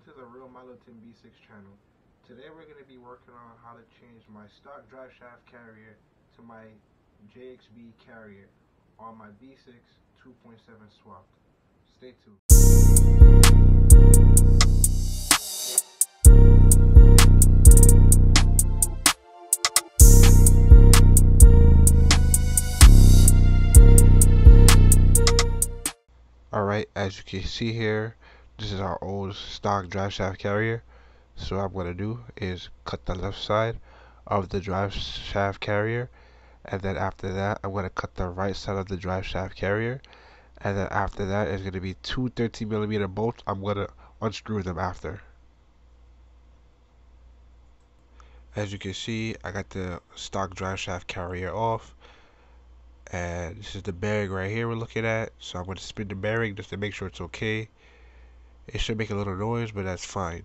to the Real Milotin B6 channel. Today we're going to be working on how to change my stock drive shaft carrier to my Jxb Carrier on my B6 2.7 swapped. Stay tuned. Alright, as you can see here, this is our old stock drive shaft carrier. So what I'm going to do is cut the left side of the drive shaft carrier, and then after that I'm going to cut the right side of the drive shaft carrier, and then after that is going to be two 13mm bolts. I'm going to unscrew them after. As you can see, I got the stock drive shaft carrier off, and this is the bearing right here we're looking at. So I'm going to spin the bearing just to make sure it's okay. It should make a little noise, but that's fine.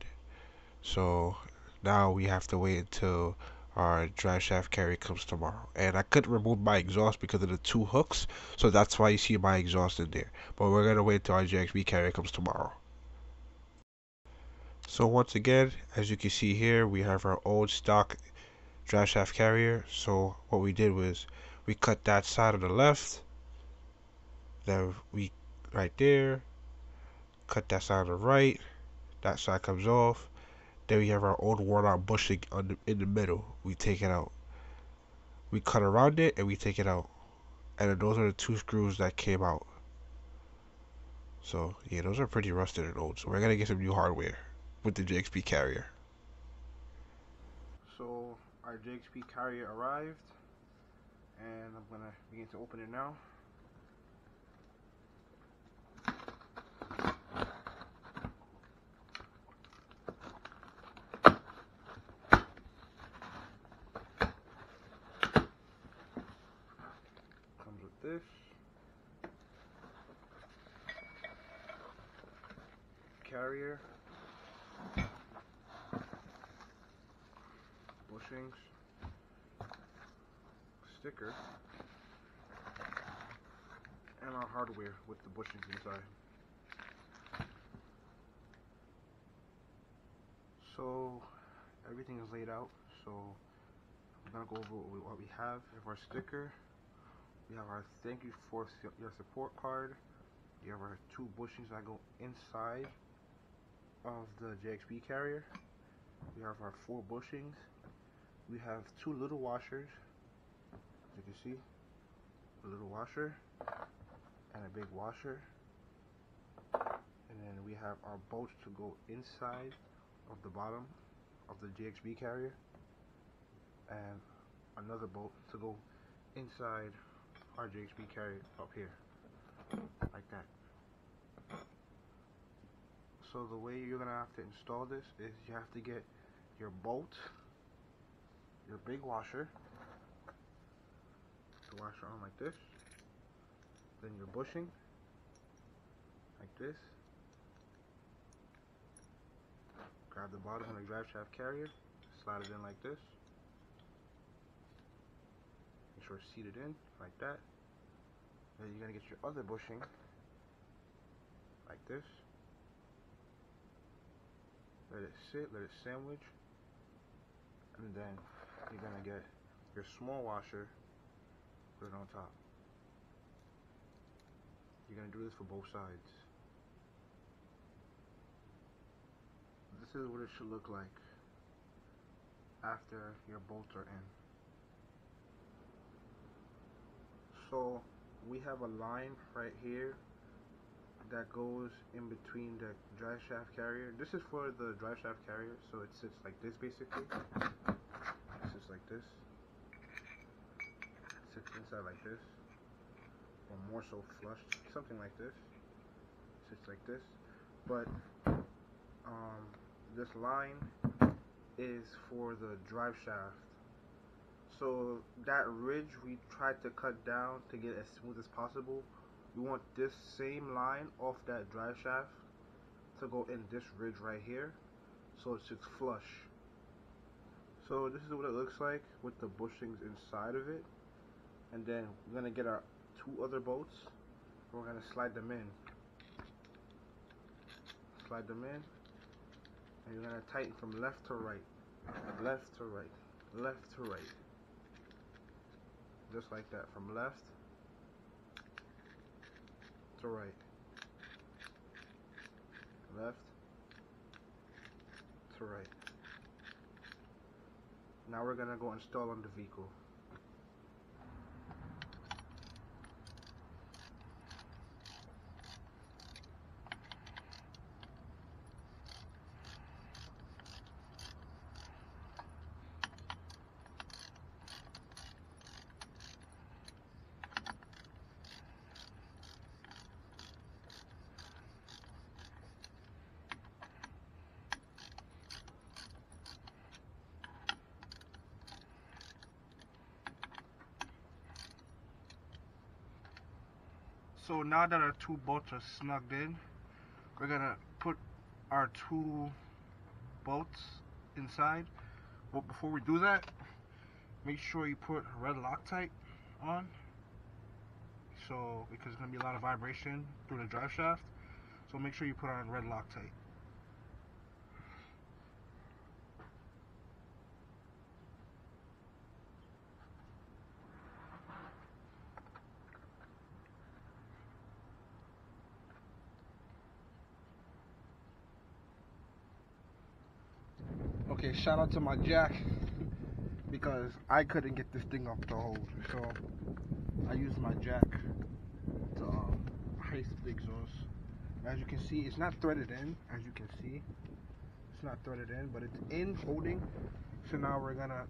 So now we have to wait until our drive shaft carrier comes tomorrow. And I couldn't remove my exhaust because of the two hooks, so that's why you see my exhaust in there. But we're gonna wait until our Jxb carrier comes tomorrow. So once again, as you can see here, we have our old stock drive shaft carrier. So what we did was we cut that side on the left, then we right there, cut that side on the right, that side comes off. Then we have our old worn out bushing in the middle. We take it out. We cut around it and we take it out. And then those are the two screws that came out. So yeah, those are pretty rusted and old. So we're gonna get some new hardware with the Jxb Carrier. So our Jxb Carrier arrived, and I'm gonna begin to open it now. Comes with this. Carrier. Bushings. Sticker. And our hardware with the bushings inside. So everything is laid out. So I'm gonna go over what we have. We have our sticker. We have our thank you for your support card. We have our two bushings that go inside of the Jxb Carrier. We have our 4 bushings. We have 2 little washers, as you can see, a little washer and a big washer. And then we have our bolts to go inside of the bottom of the Jxb Carrier, and another bolt to go inside our Jxb Carrier up here, like that. So the way you're gonna have to install this is you have to get your bolt, your big washer, the washer on like this, then your bushing, like this. Grab the bottom of the drive shaft carrier, slide it in like this. Make sure it's seated in, like that. Then you're gonna get your other bushing, like this. Let it sit, let it sandwich, and then you're gonna get your small washer, put it on top. You're gonna do this for both sides. This is what it should look like after your bolts are in. So we have a line right here that goes in between the drive shaft carrier. This is for the drive shaft carrier, so it sits like this basically. It sits like this. It sits inside like this, or more so flushed, something like this. It sits like this, but this line is for the drive shaft. So that ridge we tried to cut down to get as smooth as possible. We want this same line off that drive shaft to go in this ridge right here, so it's just flush. So this is what it looks like with the bushings inside of it. And then we're gonna get our 2 other bolts. We're gonna slide them in. Slide them in. And you're going to tighten from left to right, left to right, left to right. Just like that, from left to right, left to right. Now we're going to go install on the vehicle. So now that our two bolts are snugged in, we're gonna put our two bolts inside. But before we do that, make sure you put red Loctite on. So because there's gonna be a lot of vibration through the drive shaft, so make sure you put on red Loctite. Okay, shout out to my jack, because I couldn't get this thing up to hold, so I used my jack to heist the exhaust. As you can see, it's not threaded in. As you can see, it's not threaded in, but it's in holding. So now we're gonna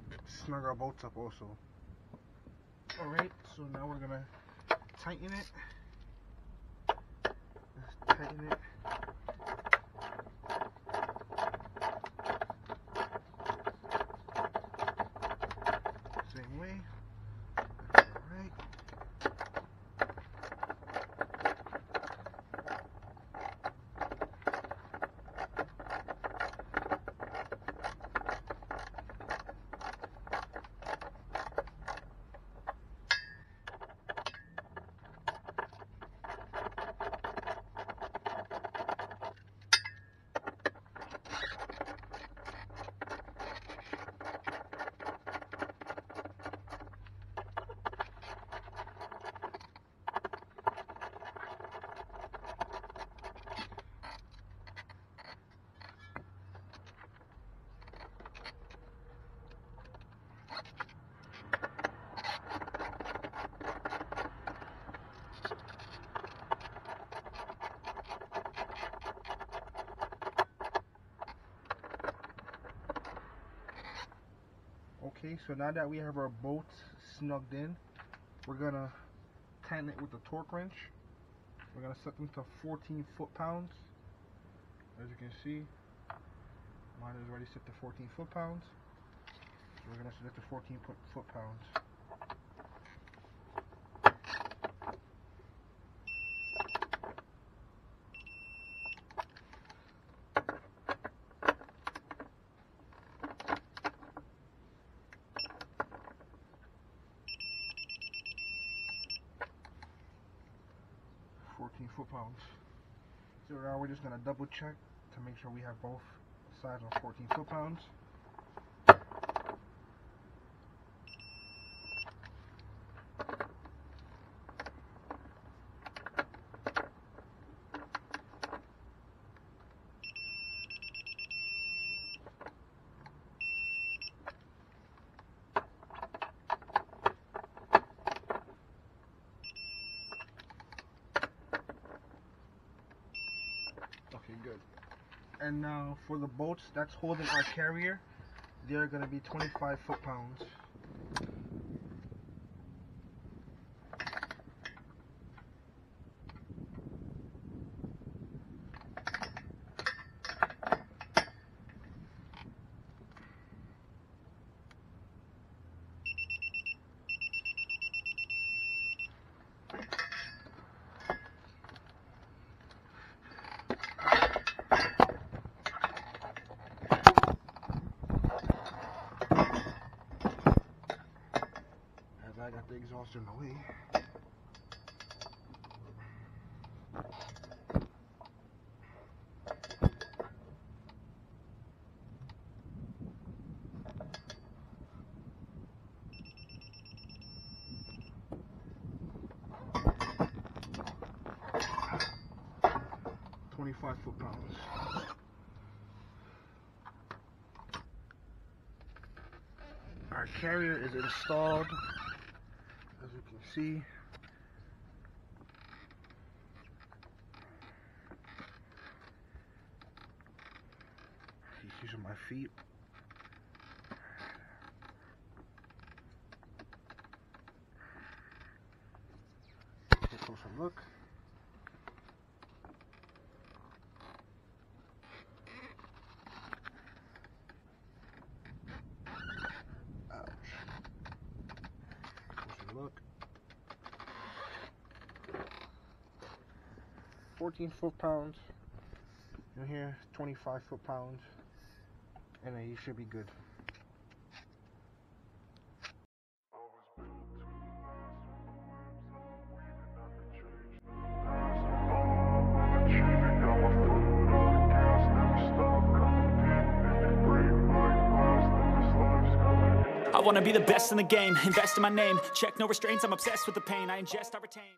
snug our bolts up also. Alright, so now we're gonna tighten it. Let's tighten it. Same way. Alright. Okay, so now that we have our bolts snugged in, we're gonna tighten it with the torque wrench. We're gonna set them to 14 foot-pounds. As you can see, mine is already set to 14 foot-pounds. So we're gonna set it to 14 foot-pounds. Foot-pounds. So now we're just gonna double check to make sure we have both sides of 14 foot-pounds. Okay, good. And now for the bolts that's holding our carrier, they're going to be 25 foot-pounds. I got the exhaust in the way. 25 foot-pounds. Our carrier is installed, as you can see. These are my feet. Take a closer look. Look, 14 foot-pounds in here, 25 foot-pounds, and then you should be good. I wanna be the best in the game, invest in my name, check no restraints, I'm obsessed with the pain, I ingest, I retain.